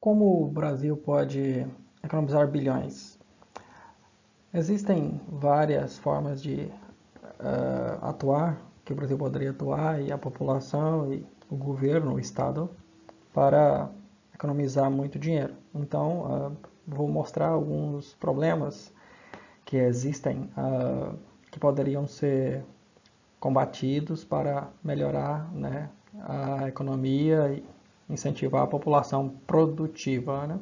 Como o Brasil pode economizar bilhões? Existem várias formas de atuar, que o Brasil poderia atuar, e a população, e o governo, o Estado, para economizar muito dinheiro. Então, vou mostrar alguns problemas que existem, que poderiam ser combatidos para melhorar, né, a economia e incentivar a população produtiva, né?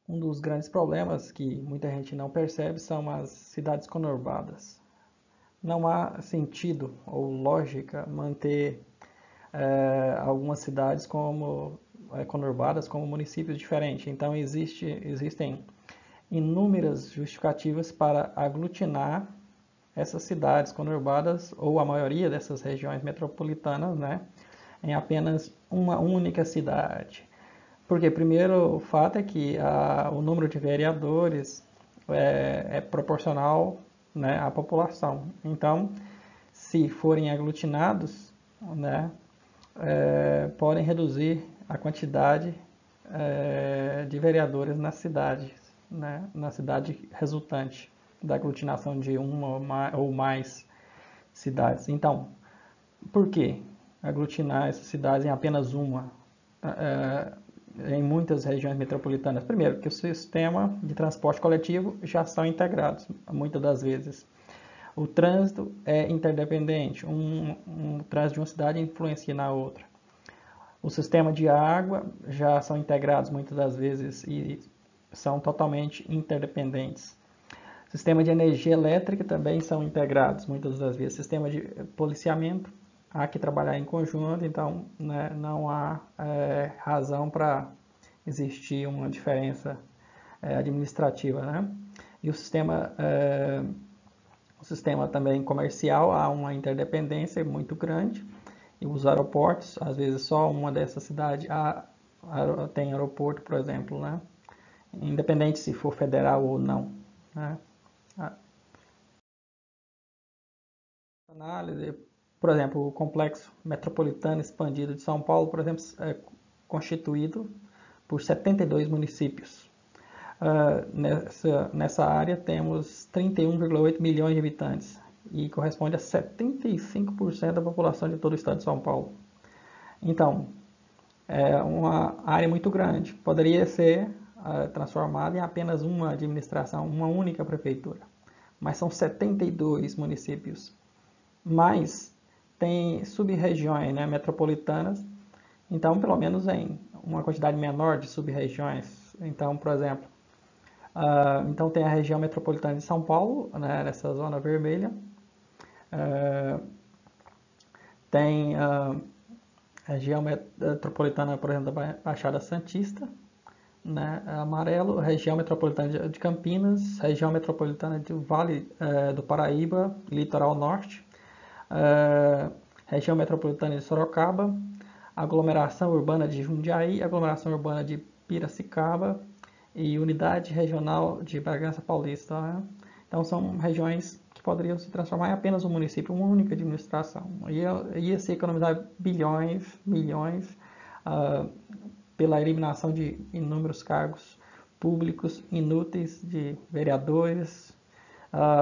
Um dos grandes problemas que muita gente não percebe são as cidades conurbadas. Não há sentido ou lógica manter algumas cidades como conurbadas como municípios diferentes. Então existem inúmeras justificativas para aglutinar essas cidades conurbadas ou a maioria dessas regiões metropolitanas, né, em apenas uma única cidade. Porque, primeiro, o fato é que o número de vereadores é proporcional, né, à população. Então, se forem aglutinados, né, podem reduzir a quantidade de vereadores na cidade, né, na cidade resultante da aglutinação de uma ou mais cidades. Então, por que aglutinar essas cidades em apenas uma? Em muitas regiões metropolitanas. Primeiro, que o sistema de transporte coletivo já são integrados, muitas das vezes. O trânsito é interdependente, um trânsito de uma cidade influencia na outra. O sistema de água já são integrados muitas das vezes e são totalmente interdependentes. Sistema de energia elétrica também são integrados muitas das vezes. Sistema de policiamento, há que trabalhar em conjunto, então, né, não há razão para existir uma diferença administrativa, né? E o sistema também comercial, há uma interdependência muito grande. E os aeroportos, às vezes só uma dessas cidades tem aeroporto, por exemplo, né? Independente se for federal ou não, né? Análise, por exemplo, o complexo metropolitano expandido de São Paulo, por exemplo, é constituído por 72 municípios. Nessa área temos 31,8 milhões de habitantes e corresponde a 75% da população de todo o estado de São Paulo. Então, é uma área muito grande. Poderia ser transformada em apenas uma administração, uma única prefeitura. Mas são 72 municípios. Mas tem sub-regiões, né, metropolitanas, então pelo menos em uma quantidade menor de sub-regiões. Então, por exemplo, então tem a região metropolitana de São Paulo, né, nessa zona vermelha. Tem a região metropolitana, por exemplo, da Baixada Santista, né, amarelo, região metropolitana de Campinas, região metropolitana do Vale do Paraíba, litoral norte, região metropolitana de Sorocaba, aglomeração urbana de Jundiaí, aglomeração urbana de Piracicaba e unidade regional de Bragança Paulista, né? Então são regiões que poderiam se transformar em apenas um município, uma única administração. Ia se economizar bilhões, milhões, pela eliminação de inúmeros cargos públicos inúteis de vereadores,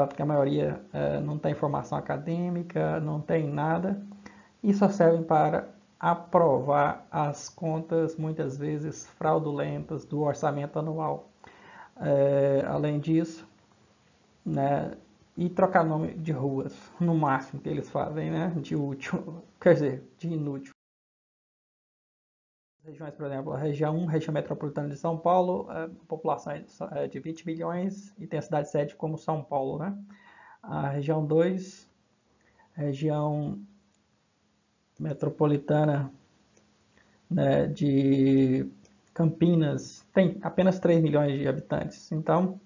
porque a maioria não tem formação acadêmica, não tem nada, e só servem para aprovar as contas, muitas vezes fraudulentas, do orçamento anual. Além disso, né, e trocar nome de ruas, no máximo que eles fazem, né, de útil, quer dizer, de inútil. Regiões, por exemplo, a região 1, região metropolitana de São Paulo, a população é de 20 milhões e tem a cidade sede como São Paulo, né? A região 2, região metropolitana, né, de Campinas, tem apenas 3 milhões de habitantes. Então,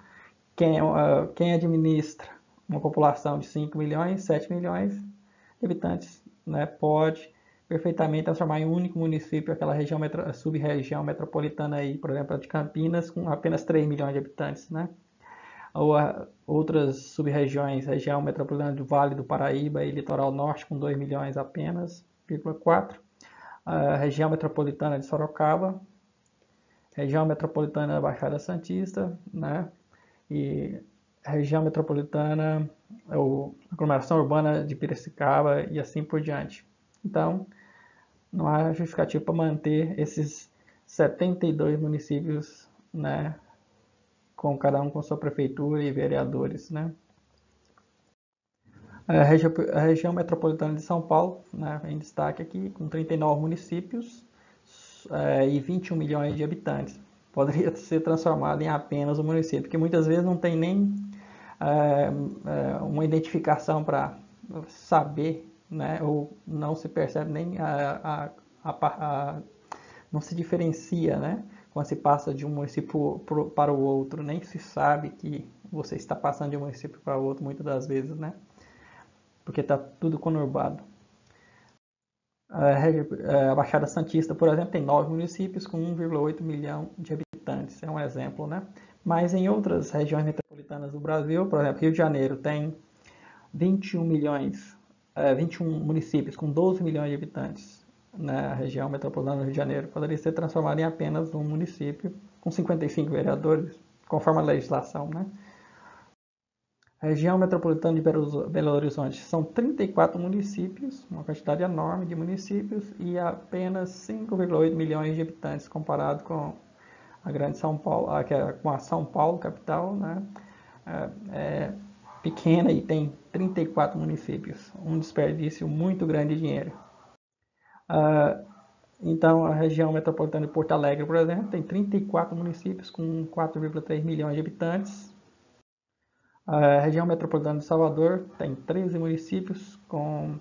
quem administra uma população de 5 milhões, 7 milhões de habitantes, né, pode perfeitamente transformar em um único município aquela região sub-região metropolitana aí, por exemplo, a de Campinas, com apenas 3 milhões de habitantes, né? Ou outras sub-regiões, região metropolitana do Vale do Paraíba e Litoral Norte, com 2 milhões apenas, 0,4. a região metropolitana de Sorocaba, região metropolitana da Baixada Santista, né? E região metropolitana, ou aglomeração urbana de Piracicaba e assim por diante. Então, não há justificativa para manter esses 72 municípios, né, com cada um com sua prefeitura e vereadores, né. A região metropolitana de São Paulo, né, em destaque aqui, com 39 municípios e 21 milhões de habitantes. Poderia ser transformado em apenas um município, porque muitas vezes não tem nem uma identificação para saber, né, ou não se percebe nem não se diferencia, né, quando se passa de um município para o outro, nem se sabe que você está passando de um município para o outro muitas das vezes, né, porque está tudo conurbado. A Baixada Santista, por exemplo, tem 9 municípios com 1,8 milhão de habitantes, é um exemplo, né? Mas em outras regiões metropolitanas do Brasil, por exemplo, Rio de Janeiro tem 21 municípios com 12 milhões de habitantes. Na região metropolitana do Rio de Janeiro poderia ser transformado em apenas um município com 55 vereadores, conforme a legislação, né? A região metropolitana de Belo Horizonte são 34 municípios, uma quantidade enorme de municípios e apenas 5,8 milhões de habitantes, comparado com a grande São Paulo, com a São Paulo, capital, né? É pequena e tem 34 municípios, um desperdício muito grande de dinheiro. Então, a região metropolitana de Porto Alegre, por exemplo, tem 34 municípios com 4,3 milhões de habitantes. A região metropolitana de Salvador tem 13 municípios com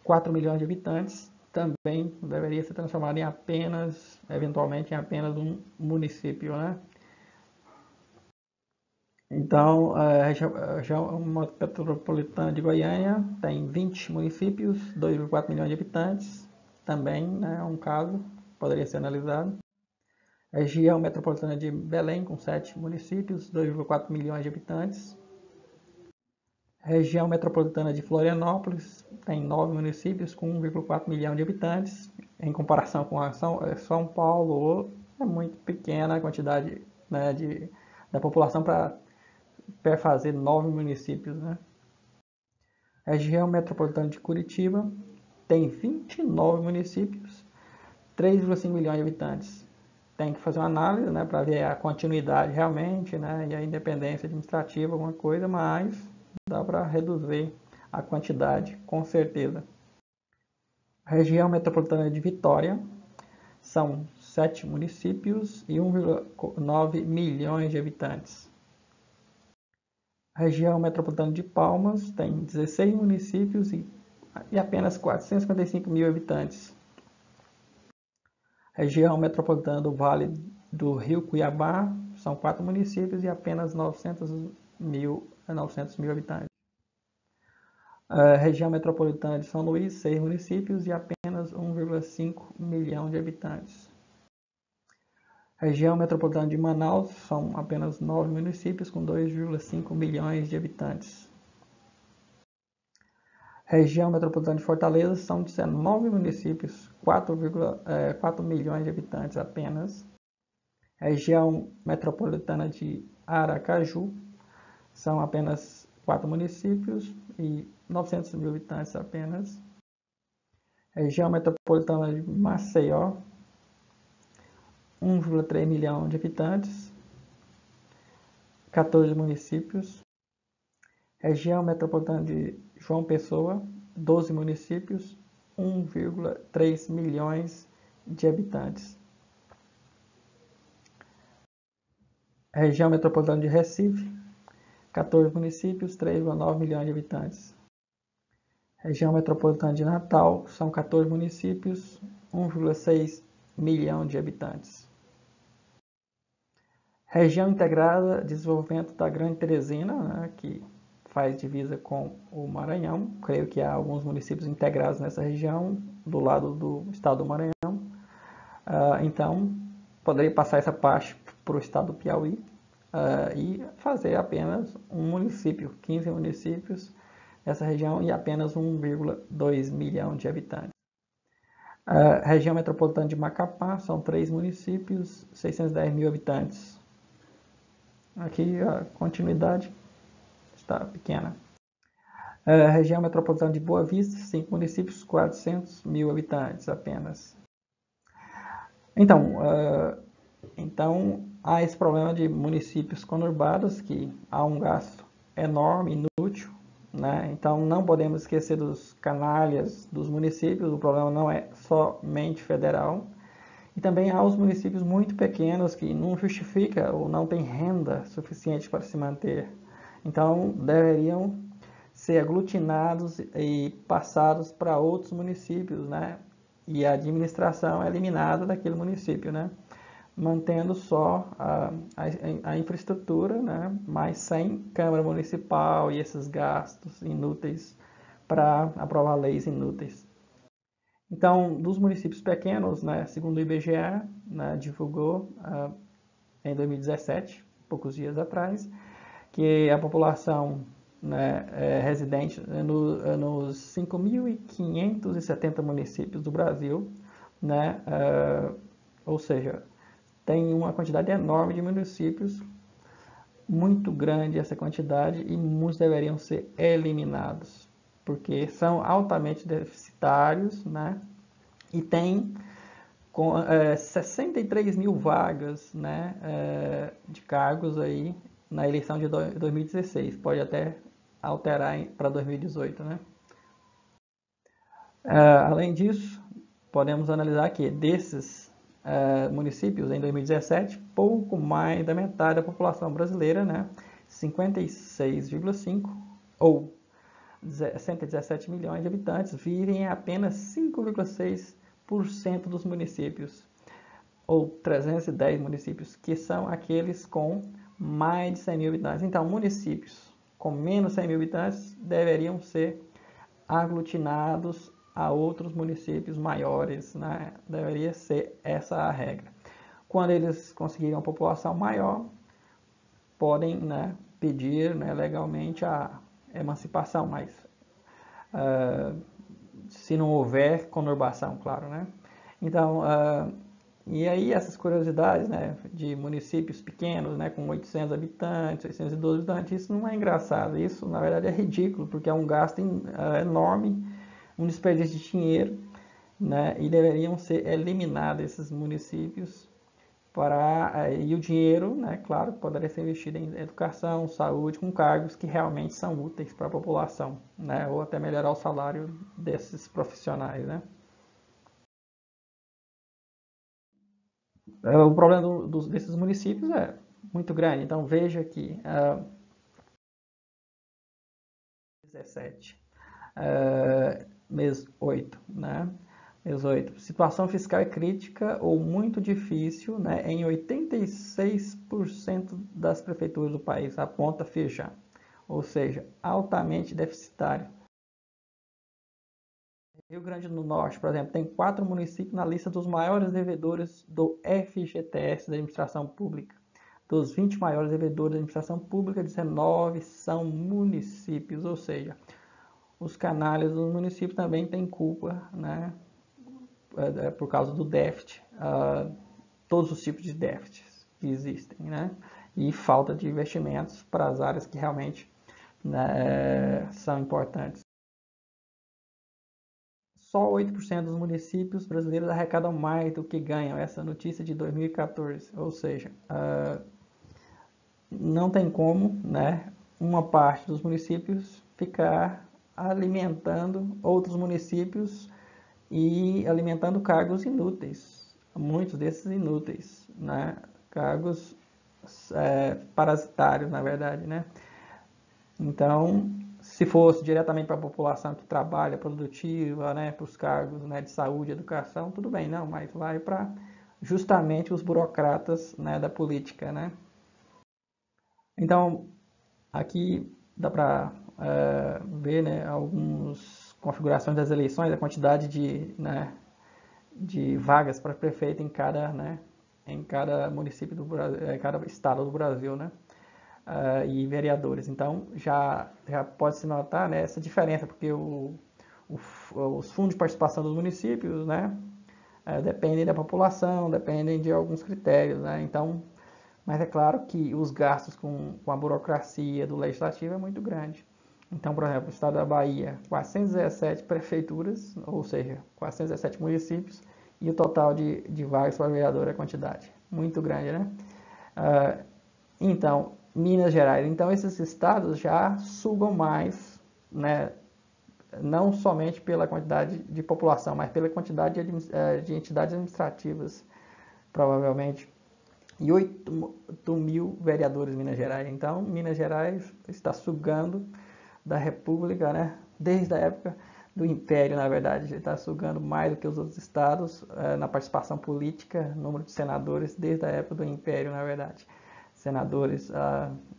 4 milhões de habitantes. Também deveria ser transformado em apenas, eventualmente, em apenas um município, né? Então, a região metropolitana de Goiânia tem 20 municípios, 2,4 milhões de habitantes. Também, né, é um caso, poderia ser analisado. A região metropolitana de Belém, com 7 municípios, 2,4 milhões de habitantes. A região metropolitana de Florianópolis tem 9 municípios com 1,4 milhão de habitantes. Em comparação com a São Paulo, é muito pequena a quantidade, né, da população para perfazer 9 municípios, né? A região metropolitana de Curitiba tem 29 municípios, 3,5 milhões de habitantes. Tem que fazer uma análise, né, para ver a continuidade realmente, né, e a independência administrativa, alguma coisa, mas dá para reduzir a quantidade, com certeza. A região metropolitana de Vitória são 7 municípios e 1,9 milhões de habitantes. A região metropolitana de Palmas tem 16 municípios e apenas 455 mil habitantes. A região metropolitana do Vale do Rio Cuiabá são 4 municípios e apenas 900 mil habitantes. A região metropolitana de São Luís, 6 municípios e apenas 1,5 milhão de habitantes. A região metropolitana de Manaus são apenas 9 municípios com 2,5 milhões de habitantes. A região metropolitana de Fortaleza são 19 municípios, 4 milhões de habitantes apenas. A região metropolitana de Aracaju são apenas 4 municípios e 900 mil habitantes apenas. A região metropolitana de Maceió, 1,3 milhão de habitantes, 14 municípios. Região metropolitana de João Pessoa, 12 municípios, 1,3 milhões de habitantes. Região metropolitana de Recife, 14 municípios, 3,9 milhões de habitantes. Região metropolitana de Natal, são 14 municípios, 1,6 milhão de habitantes. Região Integrada de Desenvolvimento da Grande Teresina, né, que faz divisa com o Maranhão. Creio que há alguns municípios integrados nessa região, do lado do estado do Maranhão. Então, poderia passar essa parte para o estado do Piauí e fazer apenas um município, 15 municípios nessa região e apenas 1,2 milhão de habitantes. A região metropolitana de Macapá são 3 municípios, 610 mil habitantes. Aqui a continuidade está pequena. A região metropolitana de Boa Vista, 5 municípios, 400 mil habitantes apenas. Então, há esse problema de municípios conurbados, que há um gasto enorme, inútil, né? Então, não podemos esquecer dos canalhas dos municípios, o problema não é somente federal. E também há os municípios muito pequenos que não justifica ou não tem renda suficiente para se manter. Então, deveriam ser aglutinados e passados para outros municípios, né? E a administração é eliminada daquele município, né? Mantendo só a infraestrutura, né? Mas sem Câmara Municipal e esses gastos inúteis para aprovar leis inúteis. Então, dos municípios pequenos, né, segundo o IBGE, né, divulgou em 2017, poucos dias atrás, que a população, né, residente nos 5.570 municípios do Brasil, né, ou seja, tem uma quantidade enorme de municípios, muito grande essa quantidade, e muitos deveriam ser eliminados, porque são altamente deficitários, né, e tem 63 mil vagas, né, de cargos aí na eleição de 2016. Pode até alterar para 2018, né? Além disso, podemos analisar que desses municípios em 2017, pouco mais da metade da população brasileira, né, 56,5 ou 117 milhões de habitantes, vivem em apenas 5,6% dos municípios, ou 310 municípios, que são aqueles com mais de 100 mil habitantes. Então, municípios com menos de 100 mil habitantes deveriam ser aglutinados a outros municípios maiores, né? Deveria ser essa a regra. Quando eles conseguirem uma população maior, podem, né, pedir, né, legalmente a emancipação, mas se não houver conurbação, claro, né? Então, e aí essas curiosidades, né, de municípios pequenos, né, com 800 habitantes, 812 habitantes, isso não é engraçado, isso na verdade é ridículo, porque é um gasto enorme, um desperdício de dinheiro, né, e deveriam ser eliminados esses municípios e o dinheiro, né, claro, poderia ser investido em educação, saúde, com cargos que realmente são úteis para a população, né, ou até melhorar o salário desses profissionais, né. O problema desses municípios é muito grande. Então veja que 17, mês 8, né? Mês 8. Situação fiscal é crítica ou muito difícil, né, em 86% das prefeituras do país, aponta Firjan. Ou seja, altamente deficitário. Rio Grande do Norte, por exemplo, tem 4 municípios na lista dos maiores devedores do FGTS, da administração pública. Dos 20 maiores devedores da administração pública, 19 são municípios, ou seja, os canalhas dos municípios também têm culpa, né, por causa do déficit, todos os tipos de déficits que existem, né, e falta de investimentos para as áreas que realmente, né, são importantes. Só 8% dos municípios brasileiros arrecadam mais do que ganham. Essa notícia de 2014. Ou seja, não tem como, né, uma parte dos municípios ficar alimentando outros municípios e alimentando cargos inúteis. Muitos desses inúteis, né? Cargos parasitários, na verdade, né? Então, se fosse diretamente para a população que trabalha, produtiva, né, para os cargos, né, de saúde, educação, tudo bem, não, mas vai para justamente os burocratas, né, da política, né. Então, aqui dá para ver, né, algumas configurações das eleições, a quantidade né, de vagas para prefeito em cada município do Brasil, em cada estado do Brasil, né. E vereadores. Então, já pode se notar, né, essa diferença, porque os fundos de participação dos municípios, né, dependem da população, dependem de alguns critérios, né? Então, mas é claro que os gastos com a burocracia do legislativo é muito grande. Então, por exemplo, o estado da Bahia, 417 prefeituras, ou seja, 417 municípios, e o total de vagas para vereador é a quantidade. Muito grande, né? Então, Minas Gerais. Então, esses estados já sugam mais, né? Não somente pela quantidade de população, mas pela quantidade de entidades administrativas, provavelmente. E 8 mil vereadores em Minas Gerais. Então, Minas Gerais está sugando da República, né? Desde a época do Império, na verdade, ele está sugando mais do que os outros estados na participação política, número de senadores, desde a época do Império, na verdade. Senadores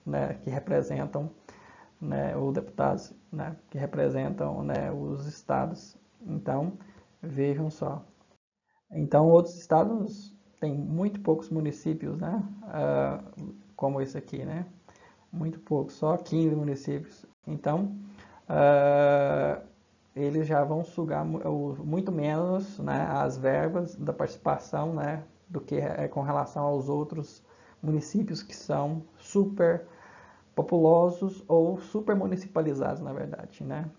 né, que representam, né, ou deputados, né, que representam, né, os estados. Então, vejam só. Então, outros estados têm muito poucos municípios, né, como esse aqui, né? Muito poucos, só 15 municípios. Então, eles já vão sugar muito menos, né, as verbas da participação, né, do que com relação aos outros municípios que são super populosos ou super municipalizados, na verdade, né?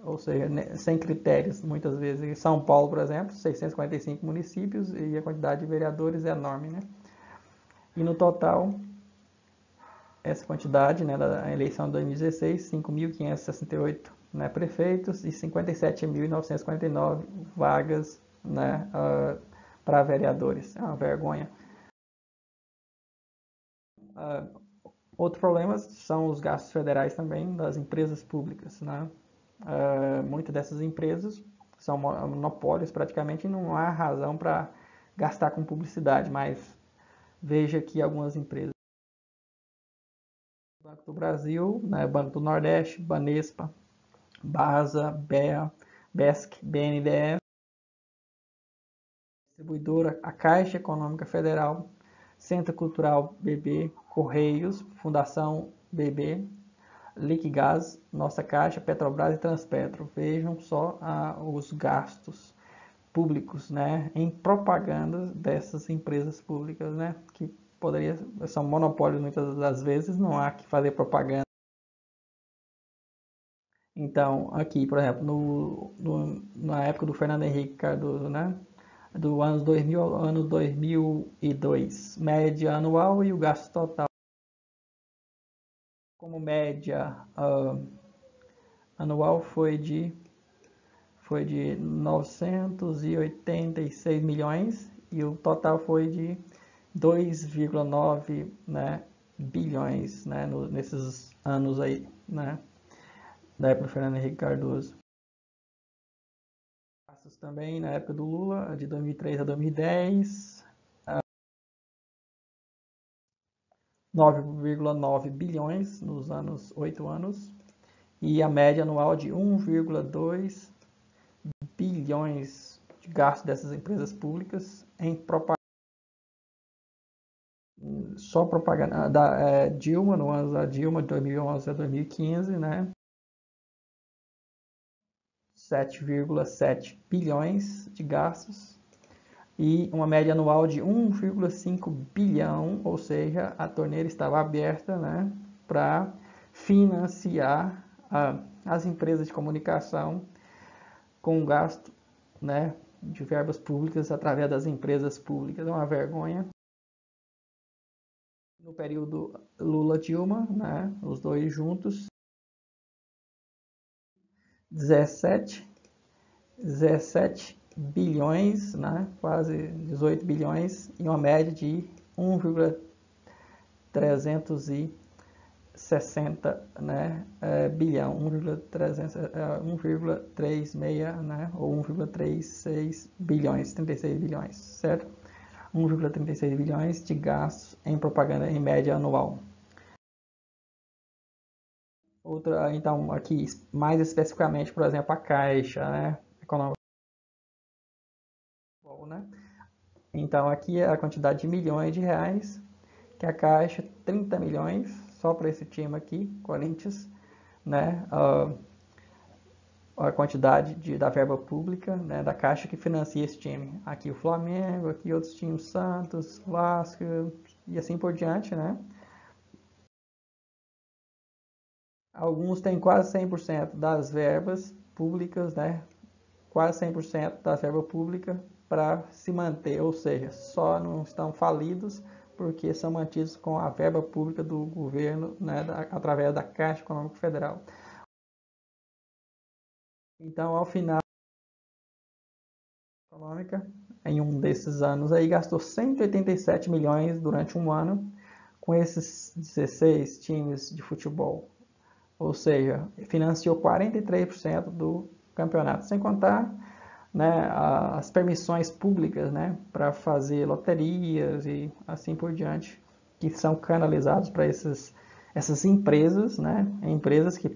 Ou seja, sem critérios, muitas vezes. Em São Paulo, por exemplo, 645 municípios e a quantidade de vereadores é enorme, né? E no total, essa quantidade, né, da eleição de 2016, 5.568, né, prefeitos e 57.949 vagas, né, para vereadores. É uma vergonha. Outro problema são os gastos federais também das empresas públicas, né? Muitas dessas empresas são monopólios praticamente e não há razão para gastar com publicidade, mas veja aqui algumas empresas. Banco do Brasil, né, Banco do Nordeste, Banespa, Basa, BEA, BESC, BNDES, distribuidora, a Caixa Econômica Federal, Centro Cultural BB, Correios, Fundação BB, Liquigás, Nossa Caixa, Petrobras e Transpetro. Vejam só os gastos públicos, né, em propaganda dessas empresas públicas, né, que são monopólios muitas das vezes, não há que fazer propaganda. Então, aqui, por exemplo, na época do Fernando Henrique Cardoso, né, do ano 2000 ao ano 2002, média anual e o gasto total. Como média anual foi de 986 milhões e o total foi de 2,9, né, bilhões, né, nesses anos aí, né, da época do Fernando Henrique Cardoso. Também na época do Lula, de 2003 a 2010, 9,9 bilhões nos 8 anos, e a média anual de 1,2 bilhões de gasto dessas empresas públicas em propaganda. Só propaganda da Dilma, no ano da Dilma, de 2011 a 2015, né? 7,7 bilhões de gastos e uma média anual de 1,5 bilhão, ou seja, a torneira estava aberta, né, para financiar as empresas de comunicação com gasto, né, de verbas públicas através das empresas públicas. É uma vergonha. No período Lula-Dilma, né, os dois juntos, 17 bilhões, né, quase 18 bilhões, e uma média de 1,360, né, bilhão, 1,36, né, ou 1,36 bilhões, 36 bilhões, certo? 1,36 bilhões de gastos em propaganda em média anual. Outra, então, aqui, mais especificamente, por exemplo, a Caixa, né, econômica, né? Então, aqui é a quantidade de milhões de reais, que a Caixa, 30 milhões, só para esse time aqui, Corinthians, né? a quantidade da verba pública, né, da Caixa que financia esse time. Aqui o Flamengo, aqui outros times, Santos, Vasco e assim por diante, né? Alguns têm quase 100% das verbas públicas, né? Quase 100% da verba pública para se manter, ou seja, só não estão falidos porque são mantidos com a verba pública do governo, né, através da Caixa Econômica Federal. Então, ao final, a econômica, em um desses anos aí, gastou 187 milhões durante um ano com esses 16 times de futebol. Ou seja, financiou 43% do campeonato, sem contar, né, as permissões públicas, né, para fazer loterias e assim por diante, que são canalizados para essas empresas, né, empresas que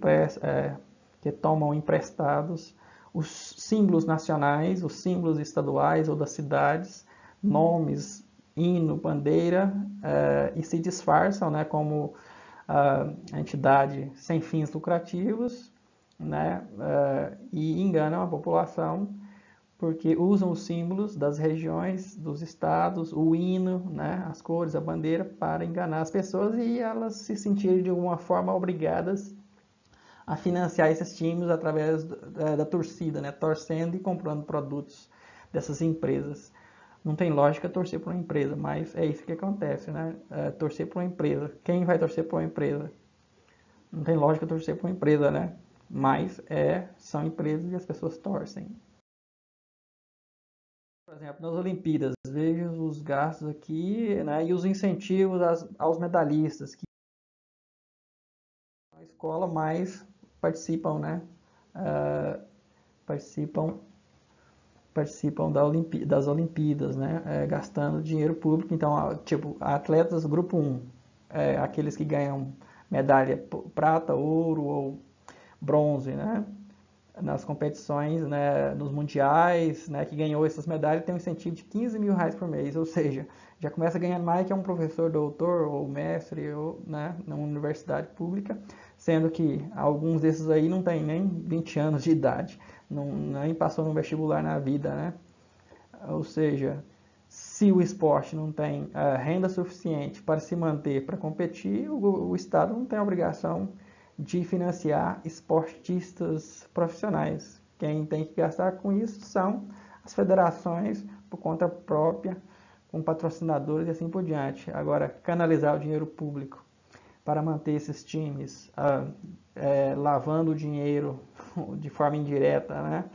tomam emprestados os símbolos nacionais, os símbolos estaduais ou das cidades, nomes, hino, bandeira, e se disfarçam, né, como entidade sem fins lucrativos, né, e enganam a população porque usam os símbolos das regiões, dos estados, o hino, né, as cores, a bandeira, para enganar as pessoas e elas se sentirem de alguma forma obrigadas a financiar esses times através da torcida, né, torcendo e comprando produtos dessas empresas. Não tem lógica torcer por uma empresa, mas é isso que acontece, né? Torcer por uma empresa. Quem vai torcer por uma empresa? Não tem lógica torcer por uma empresa, né? Mas são empresas e as pessoas torcem. Por exemplo, nas Olimpíadas, veja os gastos aqui, né, e os incentivos aos medalhistas, que a escola mais participam, né, uh, participam, participam das Olimpíadas, né, gastando dinheiro público. Então, tipo, atletas grupo 1, aqueles que ganham medalha prata, ouro ou bronze, né, nas competições, né, nos mundiais, né, que ganhou essas medalhas, tem um incentivo de 15 mil reais por mês, ou seja, já começa ganhando mais que um professor doutor ou mestre ou, né, numa universidade pública, sendo que alguns desses aí não tem nem 20 anos de idade, nem passou no vestibular na vida, né? Ou seja, se o esporte não tem renda suficiente para se manter, para competir, o Estado não tem a obrigação de financiar esportistas profissionais. Quem tem que gastar com isso são as federações por conta própria, com patrocinadores e assim por diante. Agora, canalizar o dinheiro público para manter esses times lavando o dinheiro de forma indireta, né?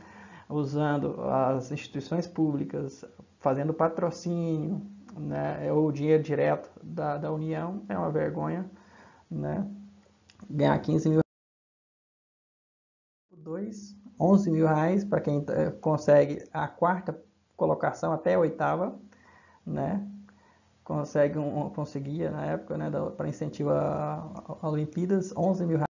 Usando as instituições públicas, fazendo patrocínio, né? Ou dinheiro direto da União, é uma vergonha, né? Ganhar 15 mil reais, 11 mil reais para quem consegue a quarta colocação até a oitava, né? Conseguia na época, né, para incentivar a Olimpíadas, 11 mil reais.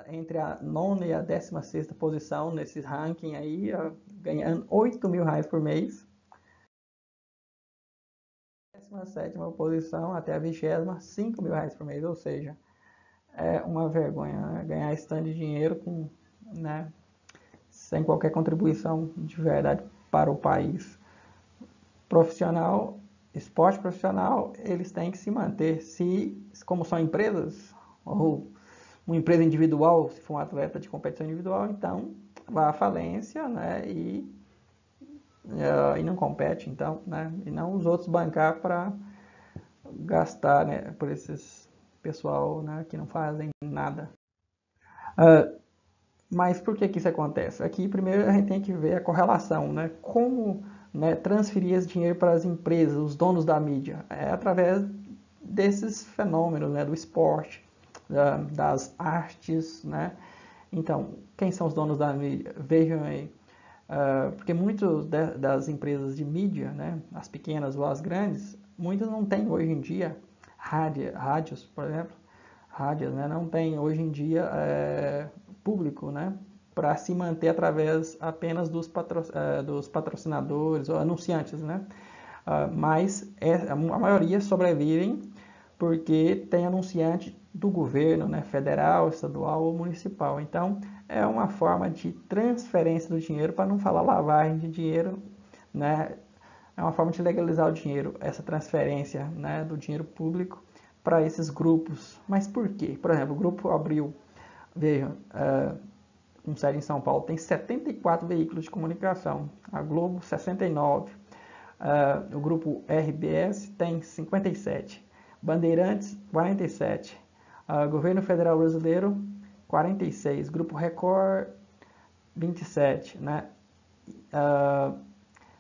Entre a nona e a 16ª posição nesse ranking aí, ganhando 8 mil reais por mês. 17ª posição até a 20ª, 5 mil reais por mês, ou seja, é uma vergonha, né? Ganhar esse tanto de dinheiro né, sem qualquer contribuição de verdade para o país. Profissional, esporte profissional, eles têm que se manter. Como são empresas, ou uma empresa individual, se for um atleta de competição individual, então vai à falência, né, e não compete, então, né, e não os outros bancar para gastar, né, por esses pessoal, né, que não fazem nada. Mas por que isso acontece? Aqui, primeiro, a gente tem que ver a correlação, né? Como, né, transferir esse dinheiro para as empresas, os donos da mídia? É através desses fenômenos, né, do esporte, das artes, né? Então, quem são os donos da mídia? Vejam aí, porque muitas das empresas de mídia, né, as pequenas ou as grandes, muitas não têm hoje em dia rádios, por exemplo, rádios, né, não tem hoje em dia público, né, para se manter através apenas dos patrocinadores ou anunciantes, né, mas a maioria sobrevivem porque tem anunciante do governo, né, federal, estadual ou municipal. Então, é uma forma de transferência do dinheiro, para não falar lavagem de dinheiro, né? É uma forma de legalizar o dinheiro, essa transferência, né, do dinheiro público para esses grupos. Mas por quê? Por exemplo, o Grupo Abril, vejam, com sede em São Paulo, tem 74 veículos de comunicação, a Globo 69, o Grupo RBS tem 57, Bandeirantes 47, Governo Federal Brasileiro 46, Grupo Record 27, né?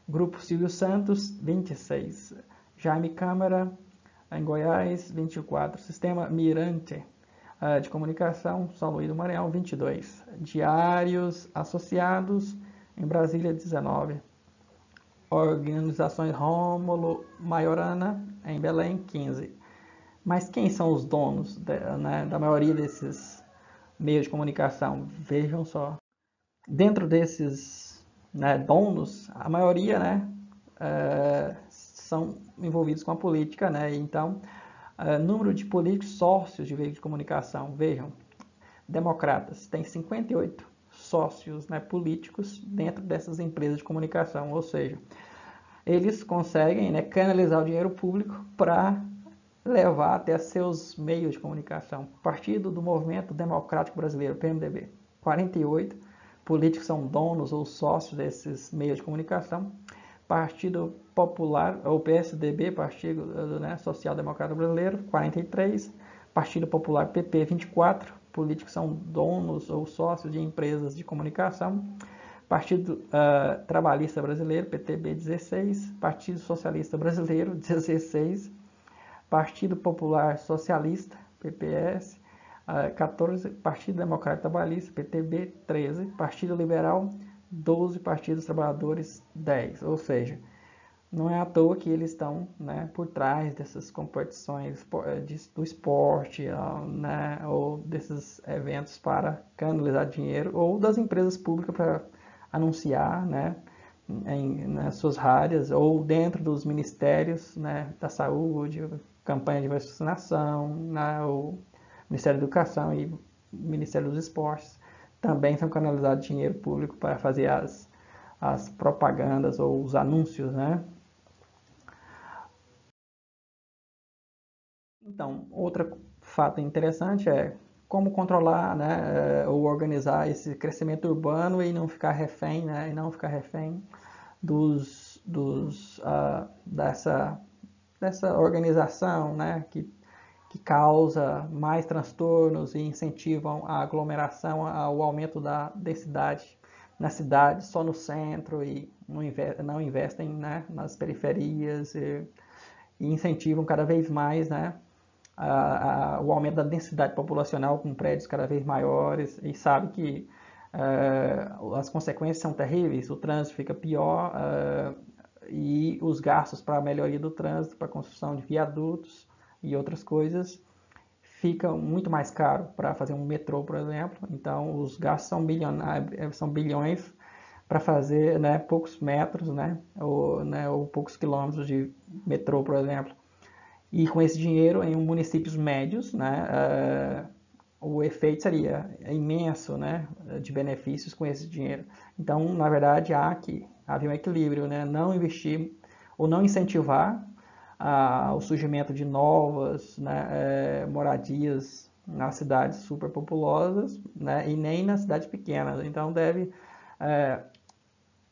Grupo Silvio Santos 26, Jaime Câmara em Goiás 24, Sistema Mirante de Comunicação São Luís do Maranhão 22, Diários Associados em Brasília 19, Organizações Rômulo Maiorana em Belém 15. Mas quem são os donos da maioria desses meios de comunicação? Vejam só. Dentro desses, né, donos, a maioria, né, são envolvidos com a política, né? Então, número de políticos sócios de veículos de comunicação, vejam, democratas tem 58 sócios, né, políticos dentro dessas empresas de comunicação, ou seja, eles conseguem, né, canalizar o dinheiro público para levar até seus meios de comunicação. Partido do Movimento Democrático Brasileiro, PMDB, 48 políticos são donos ou sócios desses meios de comunicação. Partido Popular, ou PSDB, Partido, né, Social Democrata Brasileiro, 43. Partido Popular, PP, 24. Políticos são donos ou sócios de empresas de comunicação. Partido Trabalhista Brasileiro, PTB, 16. Partido Socialista Brasileiro, 16. Partido Popular Socialista, PPS, 14, Partido Democrático Trabalhista, PTB, 13, Partido Liberal, 12, Partidos Trabalhadores, 10. Ou seja, não é à toa que eles estão, né, por trás dessas competições do esporte, né, ou desses eventos para canalizar dinheiro, ou das empresas públicas para anunciar, né, nas suas rádios, ou dentro dos ministérios, né, da saúde, campanha de vacinação, né, o Ministério da Educação e Ministério dos Esportes, também são canalizados dinheiro público para fazer as propagandas ou os anúncios, né? Então, outro fato interessante é como controlar, né, ou organizar esse crescimento urbano e não ficar refém, né, e não ficar refém dessa organização, né, que causa mais transtornos e incentivam a aglomeração, o aumento da densidade na cidade, só no centro, e não investem, né, nas periferias, e incentivam cada vez mais, né, o aumento da densidade populacional com prédios cada vez maiores, e sabe que as consequências são terríveis, o trânsito fica pior, e os gastos para a melhoria do trânsito, para a construção de viadutos e outras coisas, fica muito mais caro para fazer um metrô, por exemplo. Então, os gastos são bilhões para fazer, né, poucos metros, né, ou poucos quilômetros de metrô, por exemplo. E com esse dinheiro, em municípios médios, né, o efeito seria imenso, né, de benefícios com esse dinheiro. Então, na verdade, havia um equilíbrio, né, não investir ou não incentivar o surgimento de novas, né, moradias nas cidades superpopulosas, né, e nem nas cidades pequenas. Então, deve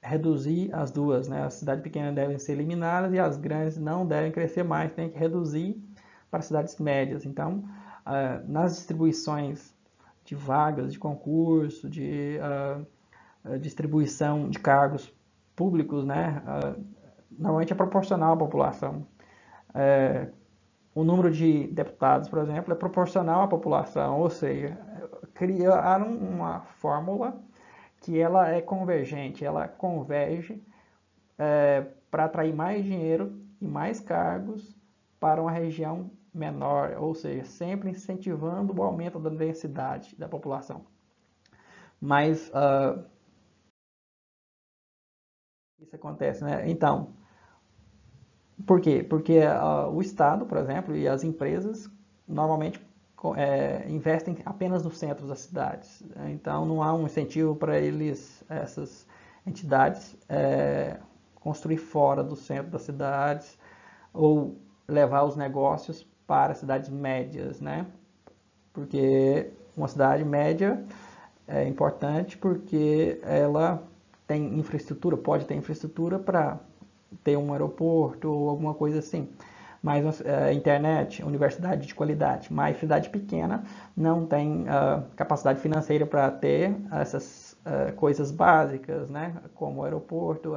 reduzir as duas, né? As cidades pequenas devem ser eliminadas e as grandes não devem crescer mais, tem que reduzir para cidades médias. Então, nas distribuições de vagas, de concurso, de distribuição de cargos públicos, né? Normalmente é proporcional à população. O número de deputados, por exemplo, é proporcional à população, ou seja, criaram uma fórmula que ela é convergente, ela converge para atrair mais dinheiro e mais cargos para uma região menor, ou seja, sempre incentivando o aumento da densidade da população. Mas isso acontece, né? Então, por quê? Porque o Estado, por exemplo, e as empresas normalmente investem apenas no centro das cidades. Então, não há um incentivo para essas entidades, construir fora do centro das cidades ou levar os negócios para cidades médias, né? Porque uma cidade média é importante porque ela tem infraestrutura, pode ter infraestrutura para ter um aeroporto ou alguma coisa assim. Mas internet, universidade de qualidade. Mas cidade pequena não tem capacidade financeira para ter essas coisas básicas, né? Como aeroporto,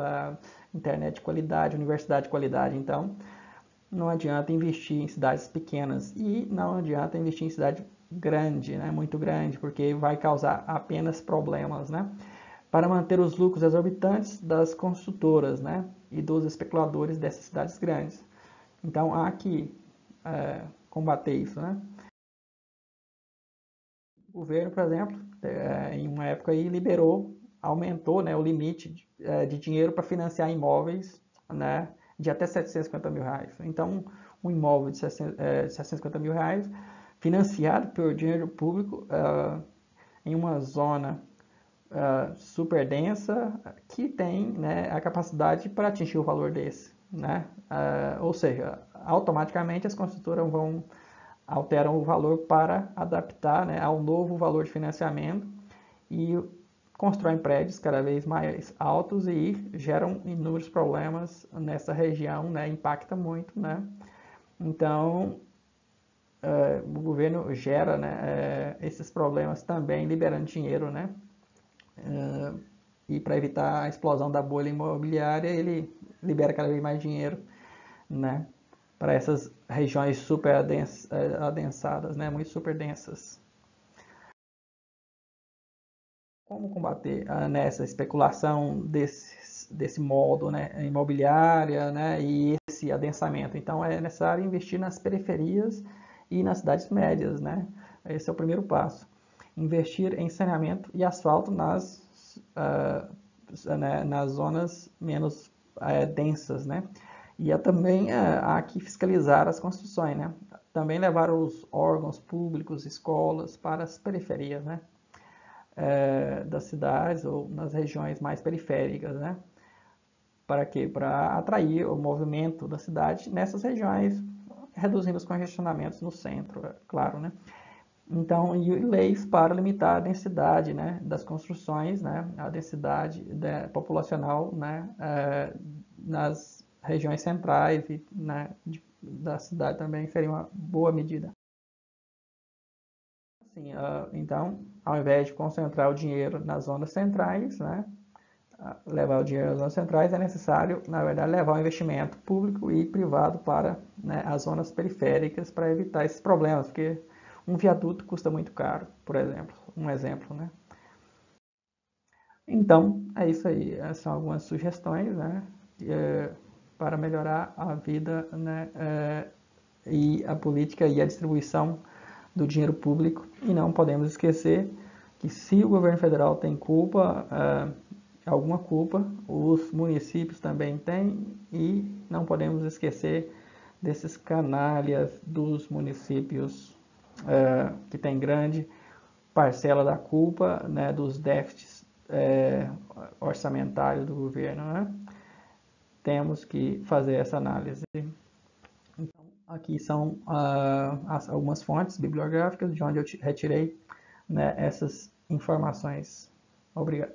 internet de qualidade, universidade de qualidade. Então, não adianta investir em cidades pequenas e não adianta investir em cidade grande, né? Muito grande, porque vai causar apenas problemas, né? Para manter os lucros exorbitantes das construtoras, né? E dos especuladores dessas cidades grandes. Então, há que combater isso, né? O governo, por exemplo, em uma época aí aumentou, né, o limite de dinheiro para financiar imóveis, né, de até 750 mil reais. Então, um imóvel de 750 mil reais, financiado por dinheiro público, em uma zona super densa, que tem, né, a capacidade para atingir o valor desse, né? Ou seja, automaticamente as construtoras alteram o valor para adaptar, né, ao novo valor de financiamento e constroem prédios cada vez mais altos e geram inúmeros problemas nessa região, né, impacta muito, né? Então, o governo gera, né, esses problemas também liberando dinheiro, né? E para evitar a explosão da bolha imobiliária, ele libera cada vez mais dinheiro, né, para essas regiões super adensadas, né, muito super densas. Como combater nessa especulação desse modo, né, imobiliária, né, e esse adensamento? Então é necessário investir nas periferias e nas cidades médias, né? Esse é o primeiro passo. Investir em saneamento e asfalto nas zonas menos densas, né? E também há que fiscalizar as construções, né? Também levar os órgãos públicos, escolas para as periferias, né? Das cidades ou nas regiões mais periféricas, né? Para quê? Para atrair o movimento da cidade nessas regiões, reduzindo os congestionamentos no centro, claro, né? Então, e leis para limitar a densidade, né, das construções, né, a densidade populacional, né, nas regiões centrais e, né, da cidade também seria uma boa medida. Assim, então, ao invés de concentrar o dinheiro nas zonas centrais, né, levar o dinheiro nas zonas centrais, é necessário, na verdade, levar o investimento público e privado para, né, as zonas periféricas para evitar esses problemas, porque um viaduto custa muito caro, por exemplo, um exemplo, né? Então, é isso aí. Essas são algumas sugestões, né, para melhorar a vida, né, e a política e a distribuição do dinheiro público. E não podemos esquecer que se o governo federal tem culpa, alguma culpa, os municípios também têm, e não podemos esquecer desses canalhas dos municípios que têm grande parcela da culpa, né, dos déficits orçamentários do governo, né? Temos que fazer essa análise. Então, aqui são algumas fontes bibliográficas de onde eu retirei, né, essas informações. Obrigado.